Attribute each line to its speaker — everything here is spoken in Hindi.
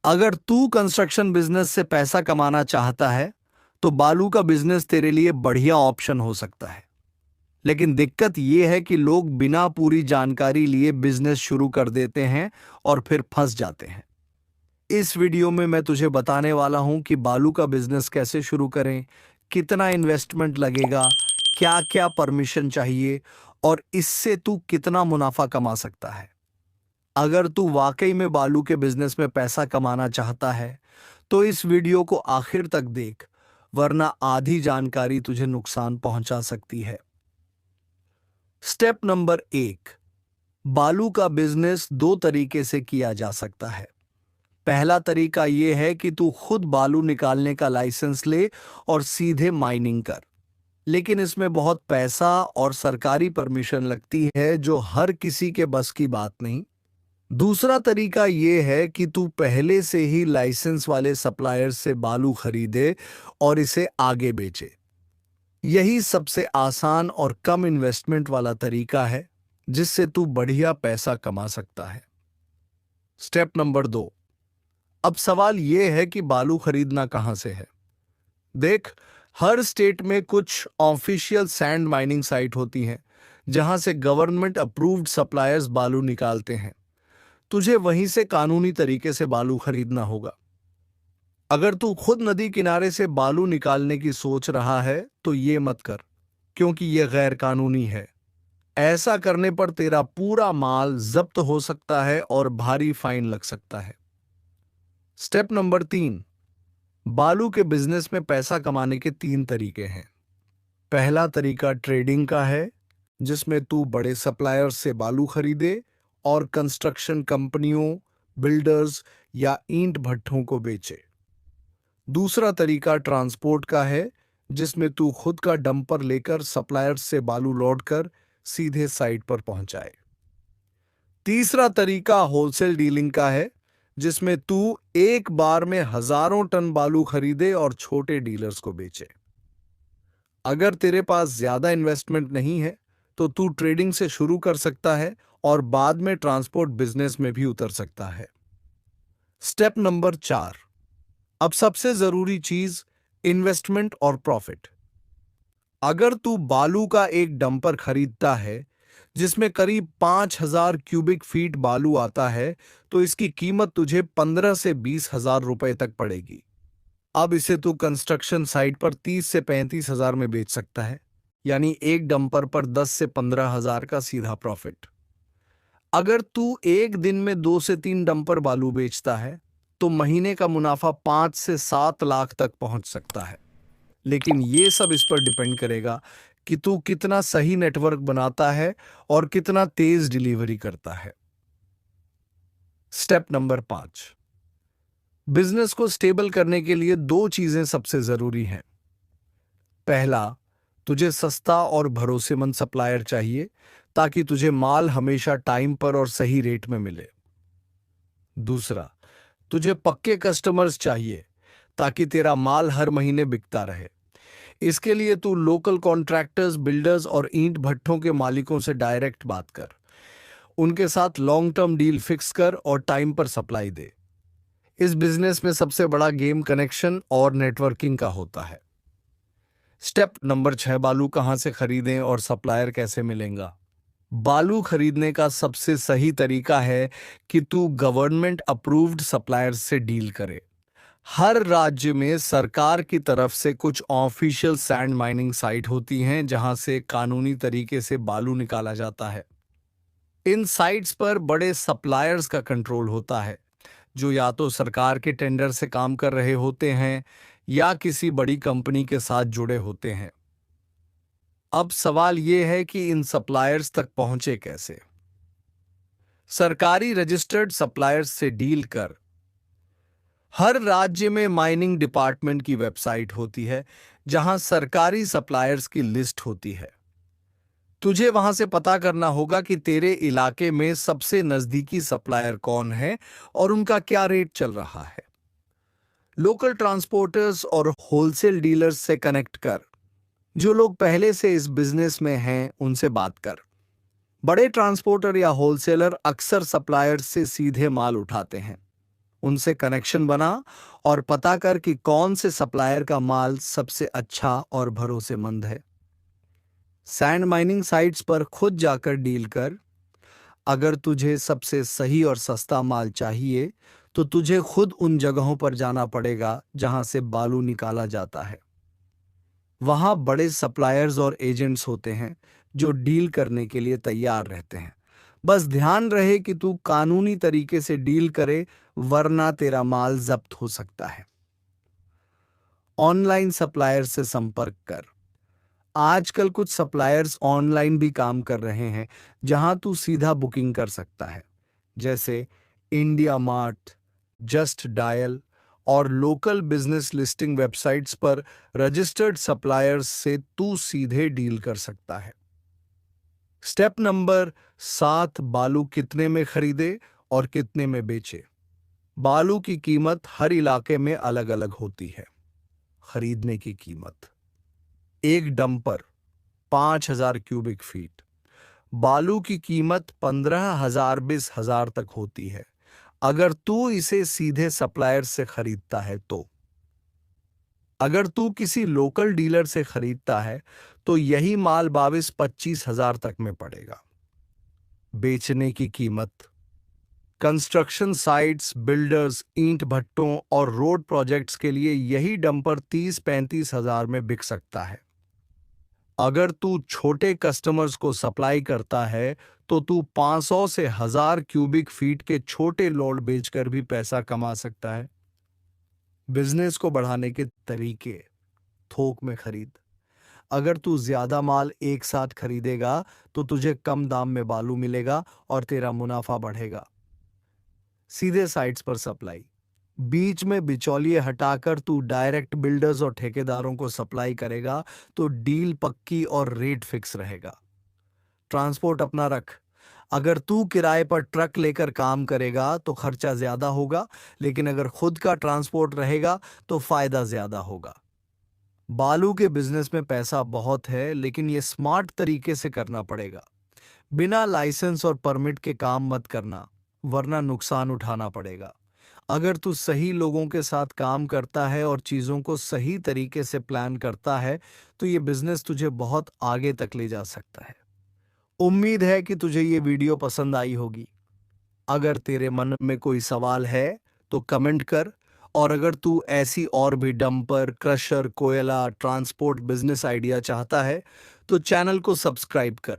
Speaker 1: अगर तू कंस्ट्रक्शन बिजनेस से पैसा कमाना चाहता है तो बालू का बिजनेस तेरे लिए बढ़िया ऑप्शन हो सकता है। लेकिन दिक्कत यह है कि लोग बिना पूरी जानकारी लिए बिजनेस शुरू कर देते हैं और फिर फंस जाते हैं। इस वीडियो में मैं तुझे बताने वाला हूं कि बालू का बिजनेस कैसे शुरू करें, कितना इन्वेस्टमेंट लगेगा, क्या क्या परमिशन चाहिए और इससे तू कितना मुनाफा कमा सकता है। अगर तू वाकई में बालू के बिजनेस में पैसा कमाना चाहता है तो इस वीडियो को आखिर तक देख, वरना आधी जानकारी तुझे नुकसान पहुंचा सकती है। स्टेप नंबर 1, बालू का बिजनेस दो तरीके से किया जा सकता है। पहला तरीका यह है कि तू खुद बालू निकालने का लाइसेंस ले और सीधे माइनिंग कर, लेकिन इसमें बहुत पैसा और सरकारी परमिशन लगती है जो हर किसी के बस की बात नहीं। दूसरा तरीका यह है कि तू पहले से ही लाइसेंस वाले सप्लायर से बालू खरीदे और इसे आगे बेचे। यही सबसे आसान और कम इन्वेस्टमेंट वाला तरीका है जिससे तू बढ़िया पैसा कमा सकता है। स्टेप नंबर 2, अब सवाल यह है कि बालू खरीदना कहां से है। देख, हर स्टेट में कुछ ऑफिशियल सैंड माइनिंग साइट होती हैं जहां से गवर्नमेंट अप्रूव्ड सप्लायर्स बालू निकालते हैं। तुझे वहीं से कानूनी तरीके से बालू खरीदना होगा। अगर तू खुद नदी किनारे से बालू निकालने की सोच रहा है तो ये मत कर, क्योंकि ये गैर कानूनी है। ऐसा करने पर तेरा पूरा माल जब्त हो सकता है और भारी फाइन लग सकता है। स्टेप नंबर 3, बालू के बिजनेस में पैसा कमाने के 3 तरीके हैं। पहला तरीका ट्रेडिंग का है, जिसमें तू बड़े सप्लायर्स से बालू खरीदे और कंस्ट्रक्शन कंपनियों, बिल्डर्स या ईंट भट्ठों को बेचे। दूसरा तरीका ट्रांसपोर्ट का है, जिसमें तू खुद का डंपर लेकर सप्लायर्स से बालू लोड कर सीधे साइट पर पहुंचाए। तीसरा तरीका होलसेल डीलिंग का है, जिसमें तू एक बार में हजारों टन बालू खरीदे और छोटे डीलर्स को बेचे। अगर तेरे पास ज्यादा इन्वेस्टमेंट नहीं है तो तू ट्रेडिंग से शुरू कर सकता है और बाद में ट्रांसपोर्ट बिजनेस में भी उतर सकता है। स्टेप नंबर 4, अब सबसे जरूरी चीज, इन्वेस्टमेंट और प्रॉफिट। अगर तू बालू का एक डंपर खरीदता है जिसमें करीब 5,000 क्यूबिक फीट बालू आता है तो इसकी कीमत तुझे 15 से 20,000 रुपए तक पड़ेगी। अब इसे तू कंस्ट्रक्शन साइट पर 30 से 35,000 में बेच सकता है, यानी एक डंपर पर 10 से 15,000 का सीधा प्रॉफिट। अगर तू एक दिन में 2 से 3 डंपर बालू बेचता है तो महीने का मुनाफा 5 से 7 लाख तक पहुंच सकता है। लेकिन ये सब इस पर डिपेंड करेगा कि तू कितना सही नेटवर्क बनाता है और कितना तेज डिलीवरी करता है। स्टेप नंबर 5, बिजनेस को स्टेबल करने के लिए 2 चीजें सबसे जरूरी हैं। पहला, तुझे सस्ता और भरोसेमंद सप्लायर चाहिए ताकि तुझे माल हमेशा टाइम पर और सही रेट में मिले। दूसरा, तुझे पक्के कस्टमर्स चाहिए ताकि तेरा माल हर महीने बिकता रहे। इसके लिए तू लोकल कॉन्ट्रैक्टर्स, बिल्डर्स और ईंट भट्ठों के मालिकों से डायरेक्ट बात कर। उनके साथ लॉन्ग टर्म डील फिक्स कर और टाइम पर सप्लाई दे। इस बिजनेस में सबसे बड़ा गेम कनेक्शन और नेटवर्किंग का होता है। स्टेप नंबर 6, बालू कहां से खरीदें और सप्लायर कैसे मिलेगा। बालू खरीदने का सबसे सही तरीका है कि तू गवर्नमेंट अप्रूव्ड सप्लायर से डील करे। हर राज्य में सरकार की तरफ से कुछ ऑफिशियल सैंड माइनिंग साइट होती हैं जहां से कानूनी तरीके से बालू निकाला जाता है। इन साइट्स पर बड़े सप्लायर्स का कंट्रोल होता है, जो या तो सरकार के टेंडर से काम कर रहे होते हैं या किसी बड़ी कंपनी के साथ जुड़े होते हैं। अब सवाल यह है कि इन सप्लायर्स तक पहुंचे कैसे। सरकारी रजिस्टर्ड सप्लायर्स से डील कर। हर राज्य में माइनिंग डिपार्टमेंट की वेबसाइट होती है जहां सरकारी सप्लायर्स की लिस्ट होती है। तुझे वहां से पता करना होगा कि तेरे इलाके में सबसे नजदीकी सप्लायर कौन है और उनका क्या रेट चल रहा है। लोकल ट्रांसपोर्टर्स और होलसेल डीलर्स से कनेक्ट कर। जो लोग पहले से इस बिजनेस में हैं उनसे बात कर। बड़े ट्रांसपोर्टर या होलसेलर अक्सर सप्लायर्स से सीधे माल उठाते हैं। उनसे कनेक्शन बना और पता कर कि कौन से सप्लायर का माल सबसे अच्छा और भरोसेमंद है। सैंड माइनिंग साइट्स पर खुद जाकर डील कर। अगर तुझे सबसे सही और सस्ता माल चाहिए तो तुझे खुद उन जगहों पर जाना पड़ेगा जहां से बालू निकाला जाता है। वहां बड़े सप्लायर्स और एजेंट्स होते हैं जो डील करने के लिए तैयार रहते हैं। बस ध्यान रहे कि तू कानूनी तरीके से डील करे, वरना तेरा माल जब्त हो सकता है। ऑनलाइन सप्लायर से संपर्क कर। आजकल कुछ सप्लायर्स ऑनलाइन भी काम कर रहे हैं जहां तू सीधा बुकिंग कर सकता है, जैसे इंडिया मार्ट, जस्ट डायल और लोकल बिजनेस लिस्टिंग वेबसाइट्स पर रजिस्टर्ड सप्लायर्स से तू सीधे डील कर सकता है। स्टेप नंबर 7, बालू कितने में खरीदे और कितने में बेचे। बालू की कीमत हर इलाके में अलग अलग होती है। खरीदने की कीमत, एक डंपर 5,000 क्यूबिक फीट, बालू की कीमत 15,000 20,000 तक होती है अगर तू इसे सीधे सप्लायर से खरीदता है तो। अगर तू किसी लोकल डीलर से खरीदता है तो यही माल 22-25,000 तक में पड़ेगा। बेचने की कीमत, कंस्ट्रक्शन साइट्स, बिल्डर्स, ईंट भट्टों और रोड प्रोजेक्ट्स के लिए यही डंपर 30-35,000 में बिक सकता है। अगर तू छोटे कस्टमर्स को सप्लाई करता है तो तू 500 से 1,000 क्यूबिक फीट के छोटे लोड बेचकर भी पैसा कमा सकता है। बिजनेस को बढ़ाने के तरीके, थोक में खरीद। अगर तू ज्यादा माल एक साथ खरीदेगा तो तुझे कम दाम में बालू मिलेगा और तेरा मुनाफा बढ़ेगा। सीधे साइट्स पर सप्लाई, बीच में बिचौलिए हटाकर तू डायरेक्ट बिल्डर्स और ठेकेदारों को सप्लाई करेगा तो डील पक्की और रेट फिक्स रहेगा। ट्रांसपोर्ट अपना रख। अगर तू किराए पर ट्रक लेकर काम करेगा तो खर्चा ज्यादा होगा, लेकिन अगर खुद का ट्रांसपोर्ट रहेगा तो फायदा ज्यादा होगा। बालू के बिजनेस में पैसा बहुत है, लेकिन यह स्मार्ट तरीके से करना पड़ेगा। बिना लाइसेंस और परमिट के काम मत करना, वरना नुकसान उठाना पड़ेगा। अगर तू सही लोगों के साथ काम करता है और चीजों को सही तरीके से प्लान करता है तो ये बिजनेस तुझे बहुत आगे तक ले जा सकता है। उम्मीद है कि तुझे ये वीडियो पसंद आई होगी। अगर तेरे मन में कोई सवाल है तो कमेंट कर, और अगर तू ऐसी और भी डंपर, क्रशर, कोयला, ट्रांसपोर्ट बिजनेस आइडिया चाहता है तो चैनल को सब्सक्राइब कर।